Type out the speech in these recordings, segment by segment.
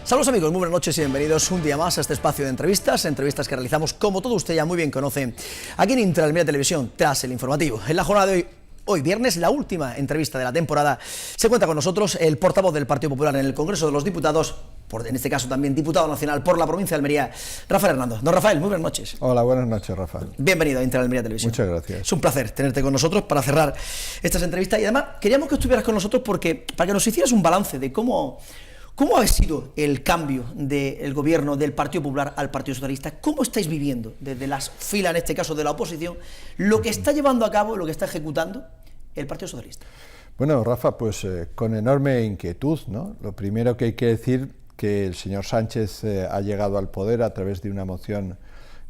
Saludos amigos, muy buenas noches y bienvenidos un día más a este espacio de entrevistas que realizamos, como todo usted ya muy bien conoce, aquí en Intralmedia Televisión, tras el informativo. En la jornada de hoy viernes, la última entrevista de la temporada, se cuenta con nosotros el portavoz del Partido Popular en el Congreso de los Diputados, en este caso también diputado nacional por la provincia de Almería, Rafael Hernando. Don Rafael, muy buenas noches. Hola, buenas noches, Rafael. Bienvenido a Intralmedia Televisión. Muchas gracias. Es un placer tenerte con nosotros para cerrar estas entrevistas y además queríamos que estuvieras con nosotros para que nos hicieras un balance de ¿Cómo ha sido el cambio del gobierno del Partido Popular al Partido Socialista? ¿Cómo estáis viviendo desde las filas, en este caso de la oposición, lo que está llevando a cabo, lo que está ejecutando el Partido Socialista? Bueno, Rafa, pues con enorme inquietud, ¿no? Lo primero que hay que decir que el señor Sánchez ha llegado al poder a través de una moción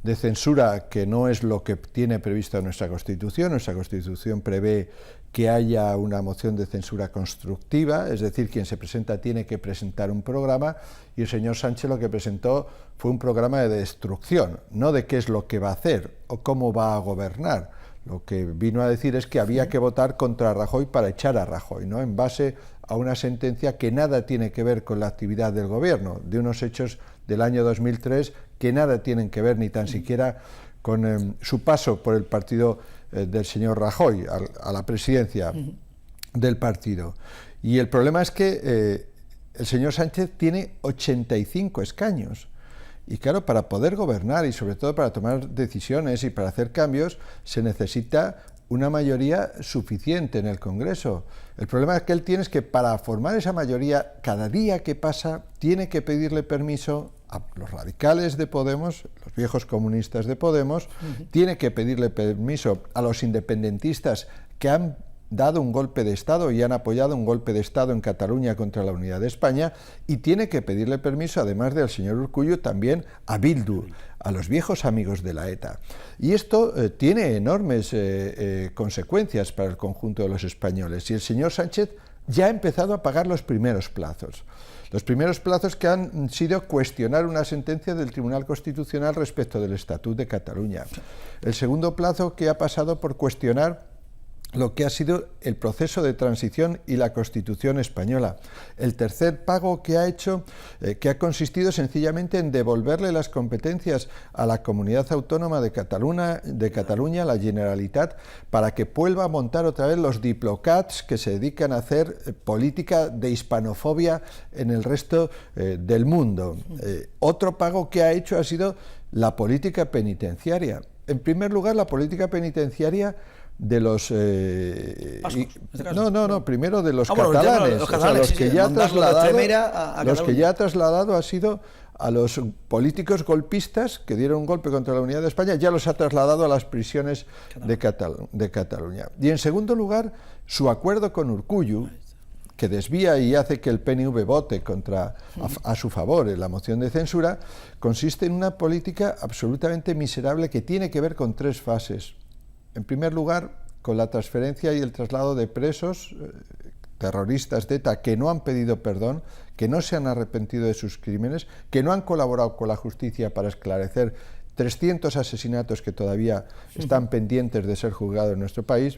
de censura que no es lo que tiene previsto nuestra Constitución. Nuestra Constitución prevé que haya una moción de censura constructiva, es decir, quien se presenta tiene que presentar un programa, y el señor Sánchez lo que presentó fue un programa de destrucción, no de qué es lo que va a hacer o cómo va a gobernar. Lo que vino a decir es que había que votar contra Rajoy para echar a Rajoy, ¿no? En base a una sentencia que nada tiene que ver con la actividad del gobierno, de unos hechos del año 2003 que nada tienen que ver ni tan siquiera con su paso por el partido del señor Rajoy a la presidencia del partido. Y el problema es que el señor Sánchez tiene 85 escaños. Y claro, para poder gobernar y sobre todo para tomar decisiones y para hacer cambios, se necesita una mayoría suficiente en el Congreso. El problema que él tiene es que para formar esa mayoría, cada día que pasa, tiene que pedirle permiso a los radicales de Podemos, los viejos comunistas de Podemos, tiene que pedirle permiso a los independentistas que han dado un golpe de Estado y han apoyado un golpe de Estado en Cataluña contra la unidad de España, y tiene que pedirle permiso, además del señor Urkullu, también a Bildu, a los viejos amigos de la ETA. Y esto tiene enormes consecuencias para el conjunto de los españoles, y el señor Sánchez ya ha empezado a pagar los primeros plazos. Los primeros plazos que han sido cuestionar una sentencia del Tribunal Constitucional respecto del Estatut de Cataluña. El segundo plazo que ha pasado por cuestionar lo que ha sido el proceso de transición y la Constitución española. El tercer pago que ha hecho, que ha consistido sencillamente en devolverle las competencias a la Comunidad Autónoma de Cataluña, la Generalitat, para que vuelva a montar otra vez los diplocats que se dedican a hacer política de hispanofobia en el resto del mundo. Otro pago que ha hecho ha sido la política penitenciaria. En primer lugar, la política penitenciaria de los primero de los catalanes, los que ya ha trasladado ha sido a los políticos golpistas que dieron un golpe contra la unidad de España, ya los ha trasladado a las prisiones de Cataluña. Y en segundo lugar, su acuerdo con Urkullu, que desvía y hace que el PNV vote a su favor en la moción de censura, consiste en una política absolutamente miserable que tiene que ver con tres fases. En primer lugar, con la transferencia y el traslado de presos terroristas de ETA que no han pedido perdón, que no se han arrepentido de sus crímenes, que no han colaborado con la justicia para esclarecer 300 asesinatos que todavía están pendientes de ser juzgados en nuestro país.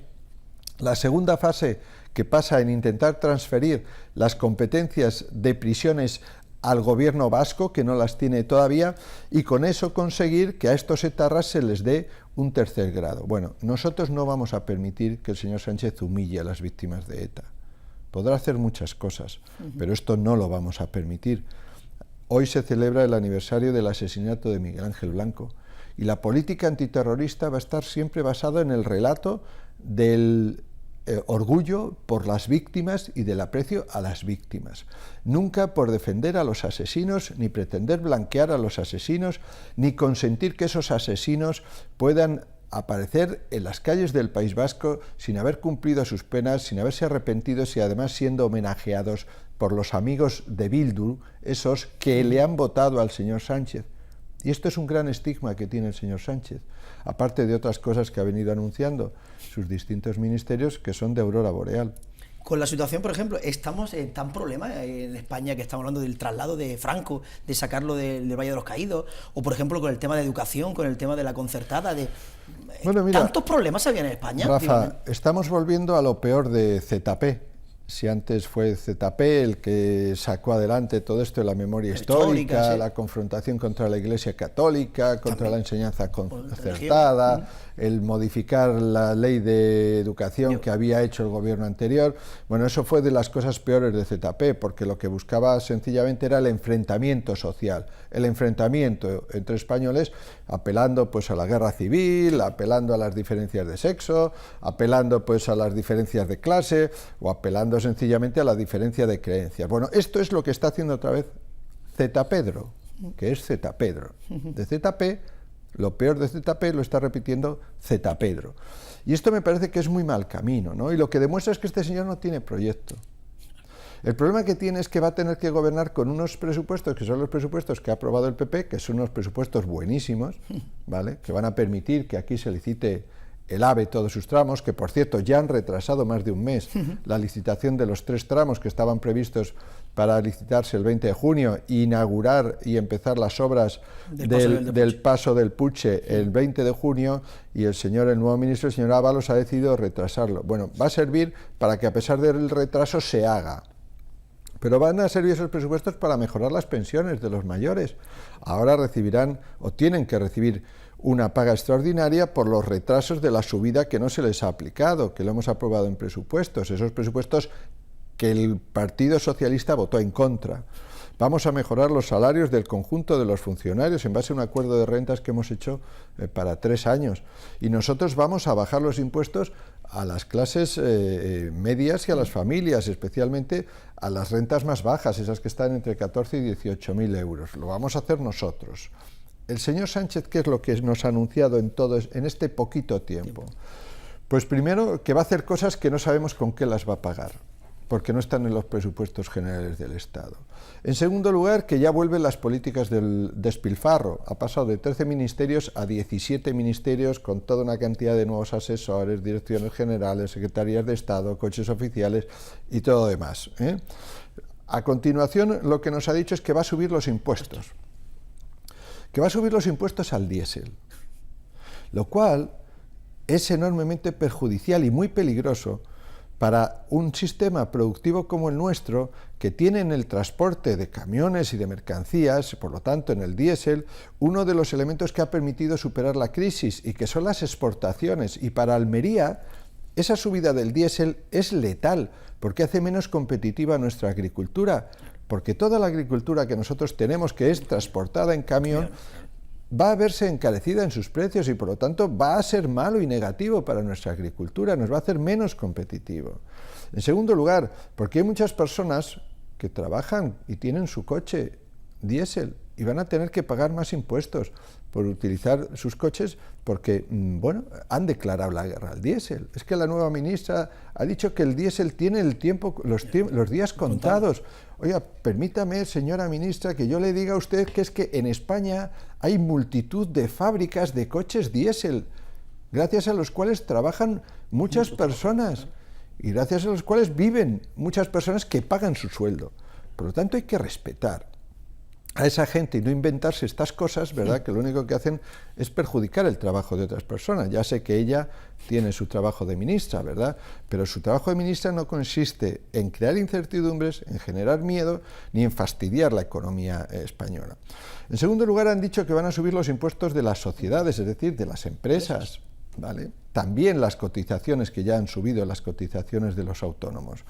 La segunda fase, que pasa en intentar transferir las competencias de prisiones al gobierno vasco, que no las tiene todavía, y con eso conseguir que a estos etarras se les dé un tercer grado. Bueno, nosotros no vamos a permitir que el señor Sánchez humille a las víctimas de ETA. Podrá hacer muchas cosas, pero esto no lo vamos a permitir. Hoy se celebra el aniversario del asesinato de Miguel Ángel Blanco, y la política antiterrorista va a estar siempre basada en el relato del orgullo por las víctimas y del aprecio a las víctimas. Nunca por defender a los asesinos, ni pretender blanquear a los asesinos, ni consentir que esos asesinos puedan aparecer en las calles del País Vasco sin haber cumplido sus penas, sin haberse arrepentido y además siendo homenajeados por los amigos de Bildu, esos que le han votado al señor Sánchez. Y esto es un gran estigma que tiene el señor Sánchez, aparte de otras cosas que ha venido anunciando sus distintos ministerios que son de aurora boreal. Con la situación, por ejemplo, estamos en tan problema en España que estamos hablando del traslado de Franco, de sacarlo del Valle de los Caídos, o por ejemplo con el tema de educación, con el tema de la concertada, Bueno, mira, tantos problemas había en España. Rafa, estamos volviendo a lo peor de ZP. si antes fue ZP el que sacó adelante todo esto de la memoria histórica, sí, la confrontación contra la Iglesia Católica, contra la enseñanza concertada, el modificar la ley de educación que había hecho el gobierno anterior. Bueno, eso fue de las cosas peores de ZP, porque lo que buscaba sencillamente era el enfrentamiento social, el enfrentamiento entre españoles, apelando pues a la guerra civil, apelando a las diferencias de sexo, apelando pues a las diferencias de clase, o apelando sencillamente a la diferencia de creencias. Bueno, esto es lo que está haciendo otra vez Zepedro, que es Zepedro. De ZP, lo peor de ZP lo está repitiendo Zepedro. Y esto me parece que es muy mal camino, ¿no? Y lo que demuestra es que este señor no tiene proyecto. El problema que tiene es que va a tener que gobernar con unos presupuestos, que son los presupuestos que ha aprobado el PP, que son unos presupuestos buenísimos, ¿vale?, que van a permitir que aquí se licite el AVE todos sus tramos, que por cierto ya han retrasado más de un mes la licitación de los 3 tramos que estaban previstos para licitarse el 20 de junio, inaugurar y empezar las obras del paso del Puche el 20 de junio, y el nuevo ministro, el señor Ábalos, ha decidido retrasarlo. Bueno, va a servir para que a pesar del retraso se haga. Pero van a servir esos presupuestos para mejorar las pensiones de los mayores. Ahora recibirán, o tienen que recibir, una paga extraordinaria por los retrasos de la subida que no se les ha aplicado, que lo hemos aprobado en presupuestos, esos presupuestos que el Partido Socialista votó en contra. Vamos a mejorar los salarios del conjunto de los funcionarios en base a un acuerdo de rentas que hemos hecho para 3 años. Y nosotros vamos a bajar los impuestos a las clases medias y a las familias, especialmente a las rentas más bajas, esas que están entre 14 y 18.000 euros. Lo vamos a hacer nosotros. El señor Sánchez, ¿qué es lo que nos ha anunciado en este poquito tiempo? Pues primero, que va a hacer cosas que no sabemos con qué las va a pagar, porque no están en los presupuestos generales del Estado. En segundo lugar, que ya vuelven las políticas del despilfarro. Ha pasado de 13 ministerios a 17 ministerios, con toda una cantidad de nuevos asesores, direcciones generales, secretarías de Estado, coches oficiales y todo demás, ¿eh? A continuación, lo que nos ha dicho es que va a subir los impuestos. Que va a subir los impuestos al diésel, lo cual es enormemente perjudicial y muy peligroso para un sistema productivo como el nuestro, que tiene en el transporte de camiones y de mercancías, por lo tanto en el diésel, uno de los elementos que ha permitido superar la crisis, y que son las exportaciones. Y para Almería, esa subida del diésel es letal, porque hace menos competitiva nuestra agricultura, porque toda la agricultura que nosotros tenemos, que es transportada en camión, va a verse encarecida en sus precios, y por lo tanto va a ser malo y negativo para nuestra agricultura, nos va a hacer menos competitivo. En segundo lugar, porque hay muchas personas que trabajan y tienen su coche diésel y van a tener que pagar más impuestos por utilizar sus coches, porque, bueno, han declarado la guerra al diésel. Es que la nueva ministra ha dicho que el diésel tiene los días contados. Oiga, permítame, señora ministra, que yo le diga a usted que es que en España hay multitud de fábricas de coches diésel, gracias a los cuales trabajan muchas personas y gracias a los cuales viven muchas personas que pagan su sueldo. Por lo tanto, hay que respetar a esa gente y no inventarse estas cosas, ¿verdad?, que lo único que hacen es perjudicar el trabajo de otras personas. Ya sé que ella tiene su trabajo de ministra, ¿verdad?, pero su trabajo de ministra no consiste en crear incertidumbres, en generar miedo, ni en fastidiar la economía española. En segundo lugar, han dicho que van a subir los impuestos de las sociedades, es decir, de las empresas, ¿vale? También las cotizaciones, que ya han subido las cotizaciones de los autónomos.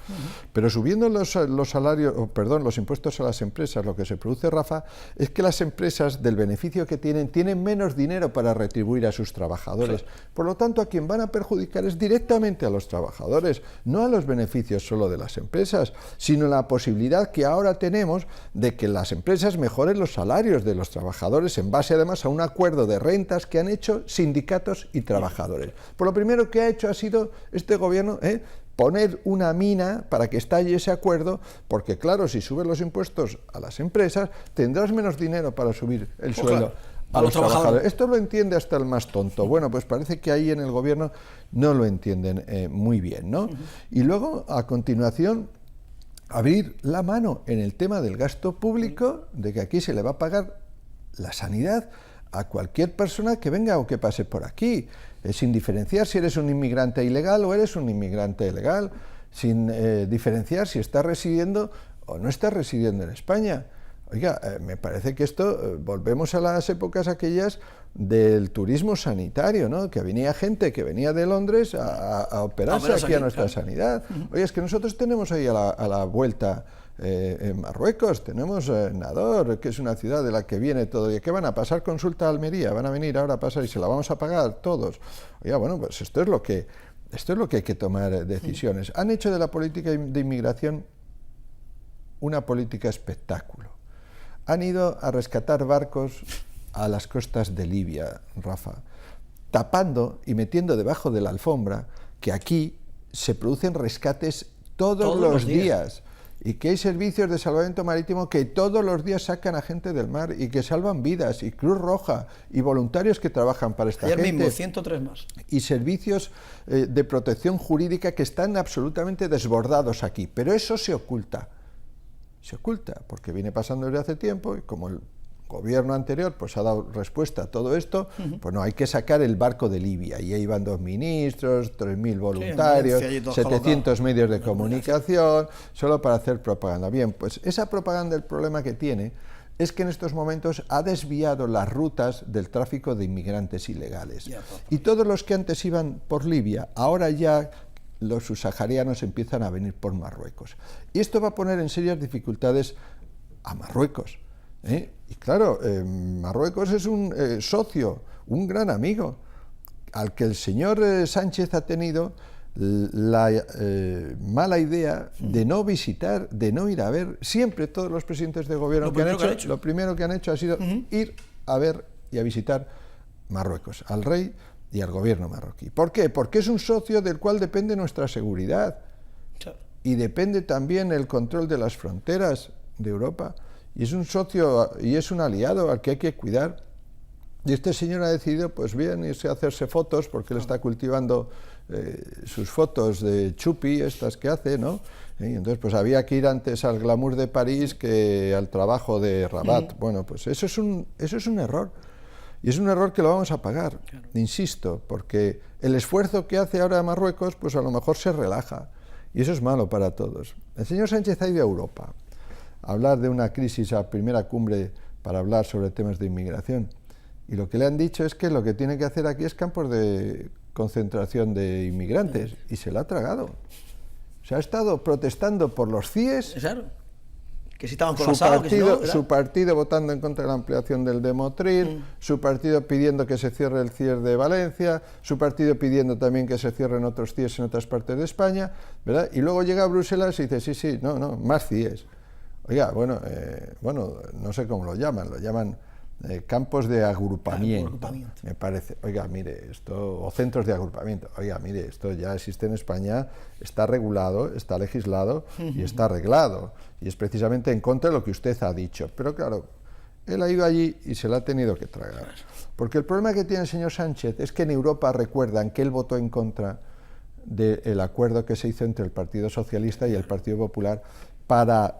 Pero subiendo los impuestos a las empresas, lo que se produce, Rafa, es que las empresas, del beneficio que tienen menos dinero para retribuir a sus trabajadores. Claro. Por lo tanto, a quien van a perjudicar es directamente a los trabajadores, no a los beneficios solo de las empresas, sino la posibilidad que ahora tenemos de que las empresas mejoren los salarios de los trabajadores, en base además a un acuerdo de rentas que han hecho sindicatos y trabajadores. Por lo primero que ha hecho ha sido este gobierno poner una mina para que estalle ese acuerdo, porque claro, si subes los impuestos a las empresas, tendrás menos dinero para subir el sueldo a los trabajadores. Esto lo entiende hasta el más tonto. Bueno, pues parece que ahí en el gobierno no lo entienden muy bien, ¿no? Y luego, a continuación, abrir la mano en el tema del gasto público, de que aquí se le va a pagar la sanidad a cualquier persona que venga o que pase por aquí, sin diferenciar si eres un inmigrante ilegal o eres un inmigrante legal, sin diferenciar si está residiendo o no está residiendo en España. Oiga, me parece que esto, volvemos a las épocas aquellas del turismo sanitario, ¿no? Que venía gente que venía de Londres a operarse aquí a nuestra sanidad. Oye, es que nosotros tenemos ahí a la vuelta en Marruecos, tenemos Nador, que es una ciudad de la que viene todo. ¿Y qué van a pasar consulta a Almería? Van a venir ahora a pasar y se la vamos a pagar todos. Oiga, bueno, pues esto es lo que hay que tomar decisiones. Han hecho de la política de inmigración una política espectáculo. Han ido a rescatar barcos a las costas de Libia, Rafa, tapando y metiendo debajo de la alfombra que aquí se producen rescates todos los días y que hay servicios de salvamento marítimo que todos los días sacan a gente del mar y que salvan vidas, y Cruz Roja y voluntarios que trabajan para esta gente. Ayer mismo 103 más. Y servicios de protección jurídica que están absolutamente desbordados aquí, pero eso se oculta. Se oculta, porque viene pasando desde hace tiempo y como el gobierno anterior pues ha dado respuesta a todo esto, pues no, hay que sacar el barco de Libia, y ahí van 2 ministros, 3.000 voluntarios, 700 medios de comunicación, solo para hacer propaganda. Bien, pues esa propaganda, el problema que tiene es que en estos momentos ha desviado las rutas del tráfico de inmigrantes ilegales. Y todos los que antes iban por Libia, ahora ya los subsaharianos empiezan a venir por Marruecos. Y esto va a poner en serias dificultades a Marruecos. Y claro, Marruecos es un socio, un gran amigo, al que el señor Sánchez ha tenido la mala idea de no visitar, de no ir a ver. Siempre todos los presidentes de gobierno lo primero que han hecho ha sido ir a ver y a visitar Marruecos, al rey y al gobierno marroquí. ¿Por qué? Porque es un socio del cual depende nuestra seguridad. Y depende también el control de las fronteras de Europa. Y es un socio y es un aliado al que hay que cuidar. Y este señor ha decidido, pues bien, irse a hacerse fotos, porque él está cultivando sus fotos de chupi, estas que hace, ¿no? Y entonces pues había que ir antes al glamour de París que al trabajo de Rabat. Bueno, pues eso es un error. Y es un error que lo vamos a pagar, insisto, porque el esfuerzo que hace ahora Marruecos, pues a lo mejor se relaja, y eso es malo para todos. El señor Sánchez ha ido a Europa a hablar de una crisis, a primera cumbre para hablar sobre temas de inmigración, y lo que le han dicho es que lo que tiene que hacer aquí es campos de concentración de inmigrantes, y se la ha tragado. Se ha estado protestando por los CIES. Claro. Que si estaban colapsados, su partido votando en contra de la ampliación del de Motril, su partido pidiendo que se cierre el CIES de Valencia, su partido pidiendo también que se cierren otros CIES en otras partes de España, ¿verdad? Y luego llega a Bruselas y dice, sí, no, más CIES. Oiga, bueno, no sé cómo lo llaman campos de agrupamiento, me parece. Oiga, mire, esto, o centros de agrupamiento. Oiga, mire, esto ya existe en España, está regulado, está legislado y está arreglado. Y es precisamente en contra de lo que usted ha dicho. Pero claro, él ha ido allí y se la ha tenido que tragar. Porque el problema que tiene el señor Sánchez es que en Europa recuerdan que él votó en contra del acuerdo que se hizo entre el Partido Socialista y el Partido Popular para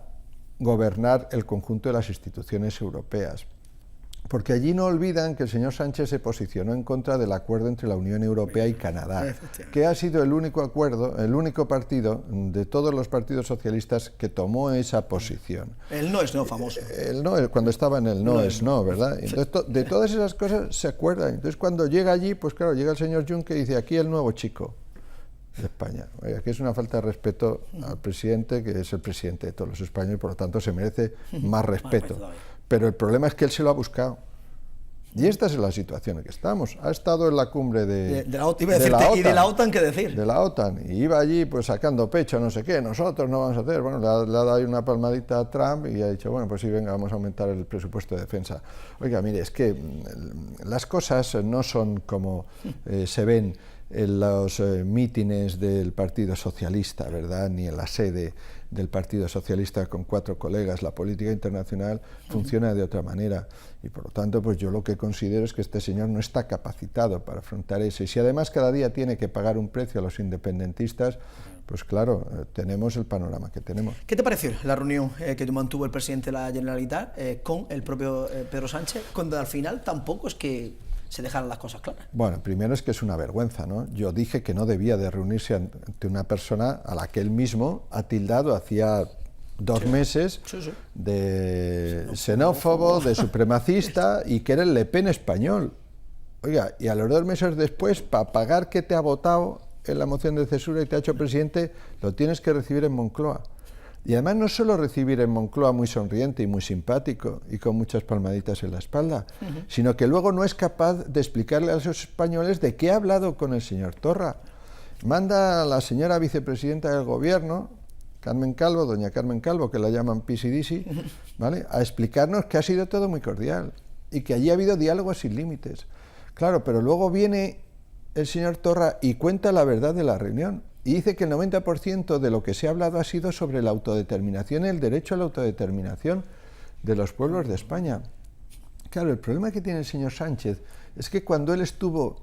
gobernar el conjunto de las instituciones europeas. Porque allí no olvidan que el señor Sánchez se posicionó en contra del acuerdo entre la Unión Europea y Canadá, que ha sido el único acuerdo, el único partido de todos los partidos socialistas que tomó esa posición. El no es no famoso. El no, cuando estaba en el no es no, ¿verdad? Entonces, de todas esas cosas se acuerdan. Entonces, cuando llega allí, pues claro, llega el señor Juncker y dice, aquí el nuevo chico de España. Oiga, aquí es una falta de respeto al presidente, que es el presidente de todos los españoles, y por lo tanto se merece más respeto. Pero el problema es que él se lo ha buscado. Y esta es la situación en que estamos. Ha estado en la cumbre de la OTAN. ¿Y de la OTAN qué decir? De la OTAN. Y iba allí pues sacando pecho, no sé qué, nosotros no vamos a hacer. Bueno, le ha dado ahí una palmadita a Trump y ha dicho, bueno, pues sí, venga, vamos a aumentar el presupuesto de defensa. Oiga, mire, es que las cosas no son como se ven en los mítines del Partido Socialista, ¿verdad? Ni en la sede del Partido Socialista con 4 colegas. La política internacional funciona de otra manera y por lo tanto pues yo lo que considero es que este señor no está capacitado para afrontar eso, y si además cada día tiene que pagar un precio a los independentistas, pues claro, tenemos el panorama que tenemos. ¿Qué te pareció la reunión que mantuvo el presidente de la Generalitat con el propio Pedro Sánchez, cuando al final tampoco es que se dejaran las cosas claras. Bueno, primero es que es una vergüenza, ¿no? Yo dije que no debía de reunirse ante una persona a la que él mismo ha tildado hacía 2 meses de xenófobo, de supremacista, y que era el Le Pen español. Oiga, y a los 2 meses después, para pagar que te ha votado en la moción de censura y te ha hecho presidente, lo tienes que recibir en Moncloa. Y además no solo recibir en Moncloa muy sonriente y muy simpático y con muchas palmaditas en la espalda, sino que luego no es capaz de explicarle a los españoles de qué ha hablado con el señor Torra. Manda a la señora vicepresidenta del gobierno, Carmen Calvo, doña Carmen Calvo, que la llaman Pisidisi, ¿vale?, a explicarnos que ha sido todo muy cordial y que allí ha habido diálogos sin límites. Claro, pero luego viene el señor Torra y cuenta la verdad de la reunión. Y dice que el 90% de lo que se ha hablado ha sido sobre la autodeterminación y el derecho a la autodeterminación de los pueblos de España. Claro, el problema que tiene el señor Sánchez es que cuando él estuvo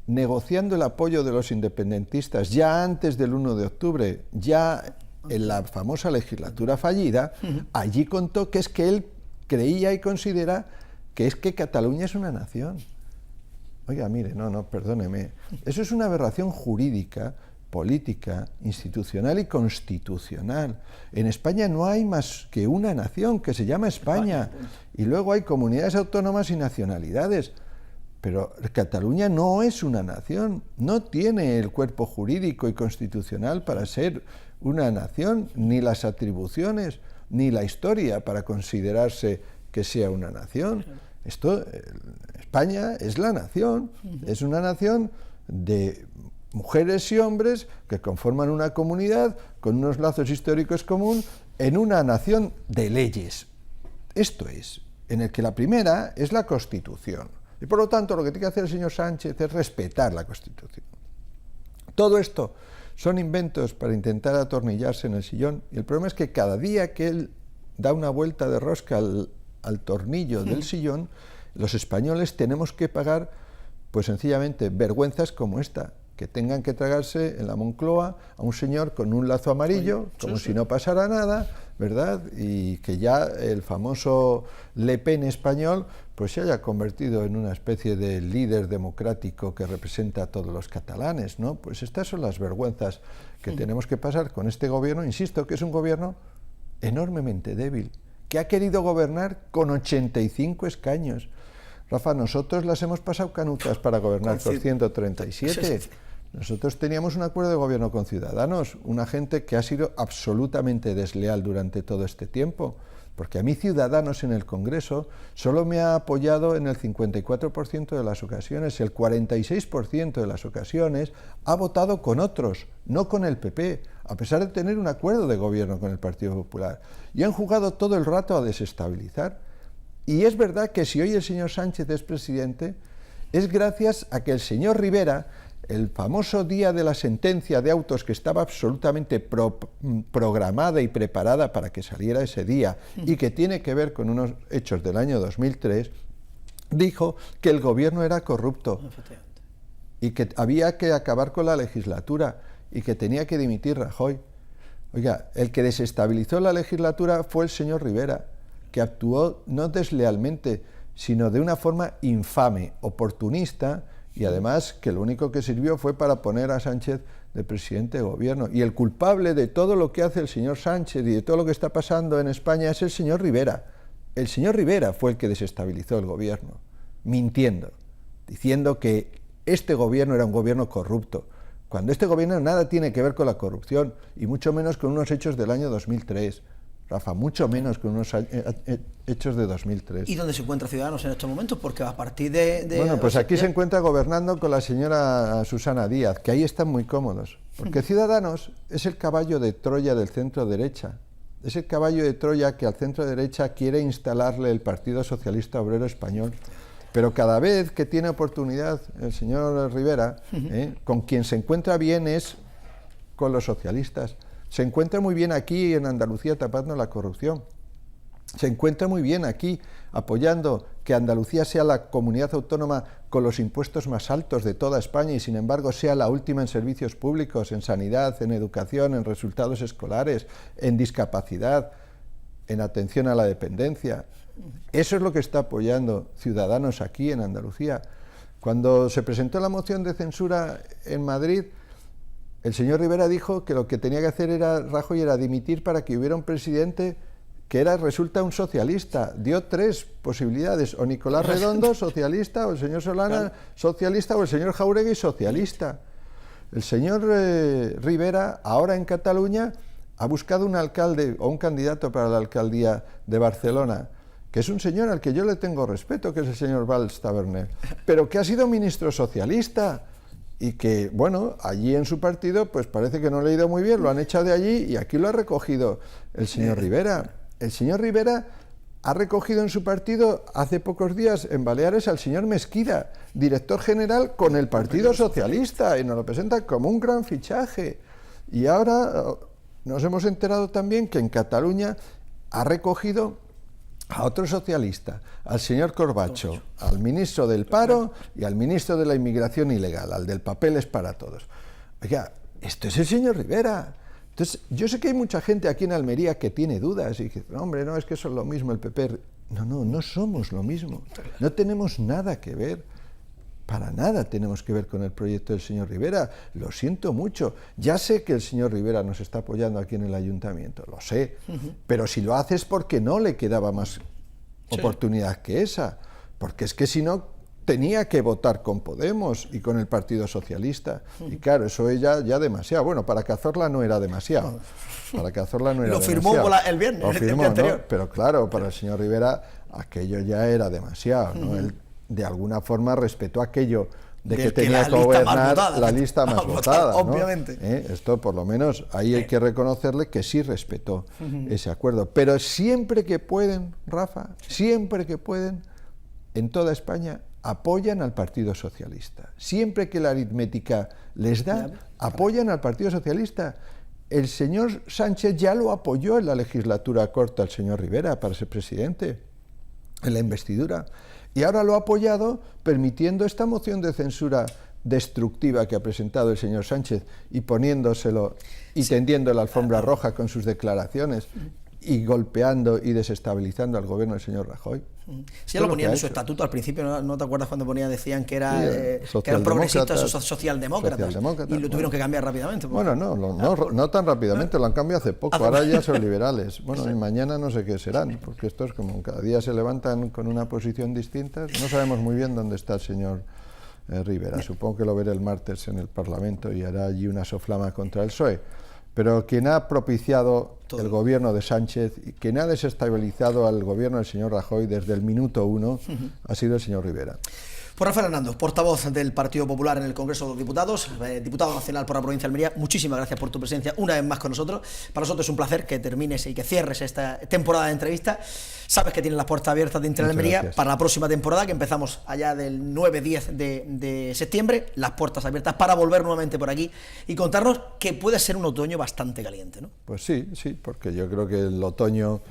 negociando el apoyo de los independentistas ya antes del 1 de octubre, ya en la famosa legislatura fallida, allí contó que es que él creía y considera que es que Cataluña es una nación. Oiga, mire, no, perdóneme. Eso es una aberración jurídica, política, institucional y constitucional. En España no hay más que una nación que se llama España, y luego hay comunidades autónomas y nacionalidades, pero Cataluña no es una nación, no tiene el cuerpo jurídico y constitucional para ser una nación, ni las atribuciones, ni la historia para considerarse que sea una nación. España es la nación, es una nación de mujeres y hombres que conforman una comunidad con unos lazos históricos comunes en una nación de leyes. Esto es, en el que la primera es la Constitución. Y por lo tanto lo que tiene que hacer el señor Sánchez es respetar la Constitución. Todo esto son inventos para intentar atornillarse en el sillón, y el problema es que cada día que él da una vuelta de rosca al tornillo del sillón, los españoles tenemos que pagar, pues sencillamente, vergüenzas como esta, que tengan que tragarse en la Moncloa a un señor con un lazo amarillo, como si no pasara nada, ¿verdad? Y que ya el famoso Le Pen español pues se haya convertido en una especie de líder democrático que representa a todos los catalanes, ¿no? Pues estas son las vergüenzas que tenemos que pasar con este gobierno, insisto, que es un gobierno enormemente débil, que ha querido gobernar con 85 escaños. Rafa, nosotros las hemos pasado canutas para gobernar por 137. Nosotros teníamos un acuerdo de gobierno con Ciudadanos, una gente que ha sido absolutamente desleal durante todo este tiempo, porque a mí Ciudadanos en el Congreso solo me ha apoyado en el 54% de las ocasiones, el 46% de las ocasiones ha votado con otros, no con el PP, a pesar de tener un acuerdo de gobierno con el Partido Popular, y han jugado todo el rato a desestabilizar. Y es verdad que si hoy el señor Sánchez es presidente, es gracias a que el señor Rivera, el famoso día de la sentencia de autos que estaba absolutamente programada y preparada para que saliera ese día y que tiene que ver con unos hechos del año 2003, dijo que el gobierno era corrupto y que había que acabar con la legislatura y que tenía que dimitir Rajoy. Oiga, el que desestabilizó la legislatura fue el señor Rivera, que actuó no deslealmente, sino de una forma infame, oportunista, y además que lo único que sirvió fue para poner a Sánchez de presidente de gobierno. Y el culpable de todo lo que hace el señor Sánchez y de todo lo que está pasando en España es el señor Rivera. El señor Rivera fue el que desestabilizó el gobierno, mintiendo, diciendo que este gobierno era un gobierno corrupto, cuando este gobierno nada tiene que ver con la corrupción, y mucho menos con unos hechos del año 2003. Rafa, mucho menos con unos hechos de 2003. ¿Y dónde se encuentra Ciudadanos en estos momentos? Porque a partir de bueno, pues aquí se encuentra gobernando con la señora Susana Díaz, que ahí están muy cómodos. Porque Ciudadanos es el caballo de Troya del centro derecha. Es el caballo de Troya que al centro derecha quiere instalarle el Partido Socialista Obrero Español. Pero cada vez que tiene oportunidad el señor Rivera, con quien se encuentra bien es con los socialistas. Se encuentra muy bien aquí en Andalucía tapando la corrupción. Se encuentra muy bien aquí apoyando que Andalucía sea la comunidad autónoma con los impuestos más altos de toda España y sin embargo sea la última en servicios públicos, en sanidad, en educación, en resultados escolares, en discapacidad, en atención a la dependencia. Eso es lo que está apoyando Ciudadanos aquí en Andalucía. Cuando se presentó la moción de censura en Madrid, el señor Rivera dijo que lo que tenía que hacer Rajoy era dimitir para que hubiera un presidente que resulta un socialista. Dio 3 posibilidades: o Nicolás Redondo, socialista, o el señor Solana, socialista, o el señor Jáuregui, socialista. El señor Rivera, ahora en Cataluña, ha buscado un alcalde o un candidato para la alcaldía de Barcelona, que es un señor al que yo le tengo respeto, que es el señor Valls Taberner, pero que ha sido ministro socialista y que, bueno, allí en su partido, pues parece que no le ha ido muy bien, lo han echado de allí y aquí lo ha recogido el señor Rivera. El señor Rivera ha recogido en su partido hace pocos días en Baleares al señor Mesquida, director general con el Partido Socialista, y nos lo presenta como un gran fichaje. Y ahora nos hemos enterado también que en Cataluña ha recogido a otro socialista, al señor Corbacho, al ministro del Paro y al ministro de la Inmigración Ilegal, al del Papeles para Todos. Oiga, esto es el señor Rivera. Entonces, yo sé que hay mucha gente aquí en Almería que tiene dudas y que, hombre, no, es que son lo mismo el PP. No somos lo mismo. No tenemos nada que ver, para nada tenemos que ver con el proyecto del señor Rivera. Lo siento mucho. Ya sé que el señor Rivera nos está apoyando aquí en el ayuntamiento, lo sé, pero si lo hace es porque no le quedaba más oportunidad que esa, porque es que si no, tenía que votar con Podemos y con el Partido Socialista. Y claro, eso es ya demasiado. Bueno, para Cazorla no era demasiado. Para Cazorla no era lo demasiado. Firmó el viernes, lo firmó, el anterior. ¿no? Pero claro, para el señor Rivera aquello ya era demasiado, ¿no? Él de alguna forma respetó aquello de que tenía que gobernar la lista más votada, ¿no? Obviamente. Esto por lo menos ahí hay que reconocerle que sí respetó ese acuerdo. Pero siempre que pueden, Rafa, siempre que pueden, en toda España apoyan al Partido Socialista. Siempre que la aritmética les da, apoyan al Partido Socialista. El señor Sánchez ya lo apoyó en la legislatura corta al señor Rivera para ser presidente, en la investidura. Y ahora lo ha apoyado permitiendo esta moción de censura destructiva que ha presentado el señor Sánchez y poniéndoselo y tendiendo la alfombra roja con sus declaraciones y golpeando y desestabilizando al gobierno del señor Rajoy. Sí, lo ponían en su estatuto al principio, ¿no te acuerdas cuando decían que eran progresistas o socialdemócratas, y lo tuvieron que cambiar rápidamente? Bueno, no tan rápidamente, lo han cambiado hace poco, ahora ya son liberales. Bueno, y mañana no sé qué serán, porque esto es como cada día se levantan con una posición distinta, no sabemos muy bien dónde está el señor Rivera, supongo que lo veré el martes en el Parlamento y hará allí una soflama contra el PSOE. Pero quien ha propiciado el gobierno de Sánchez y quien ha desestabilizado al gobierno del señor Rajoy desde el minuto 1 ha sido el señor Rivera. Pues Rafael Hernando, portavoz del Partido Popular en el Congreso de los Diputados, diputado nacional por la provincia de Almería, muchísimas gracias por tu presencia una vez más con nosotros. Para nosotros es un placer que termines y que cierres esta temporada de entrevistas. Sabes que tienes las puertas abiertas de Inter Almería para la próxima temporada, que empezamos allá del 9-10 de septiembre, las puertas abiertas para volver nuevamente por aquí y contarnos que puede ser un otoño bastante caliente, ¿no? Pues sí, porque yo creo que el otoño,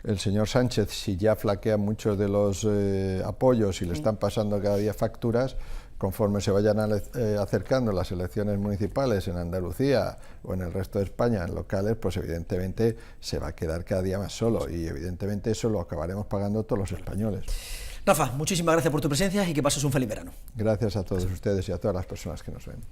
el señor Sánchez, si ya flaquea muchos de los apoyos y le están pasando cada día facturas, conforme se vayan acercando las elecciones municipales en Andalucía o en el resto de España, en locales, pues evidentemente se va a quedar cada día más solo y evidentemente eso lo acabaremos pagando todos los españoles. Rafa, muchísimas gracias por tu presencia y que pases un feliz verano. Gracias a todos ustedes y a todas las personas que nos ven.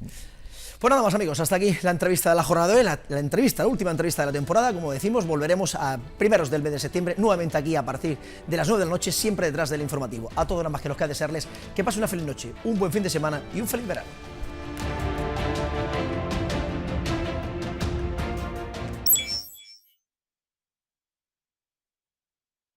Pues nada más, amigos, hasta aquí la entrevista de la jornada de hoy, la última entrevista de la temporada. Como decimos, volveremos a primeros del mes de septiembre, nuevamente aquí a partir de las 9 de la noche, siempre detrás del informativo. A todos nada más que nos queda desearles que pasen una feliz noche, un buen fin de semana y un feliz verano.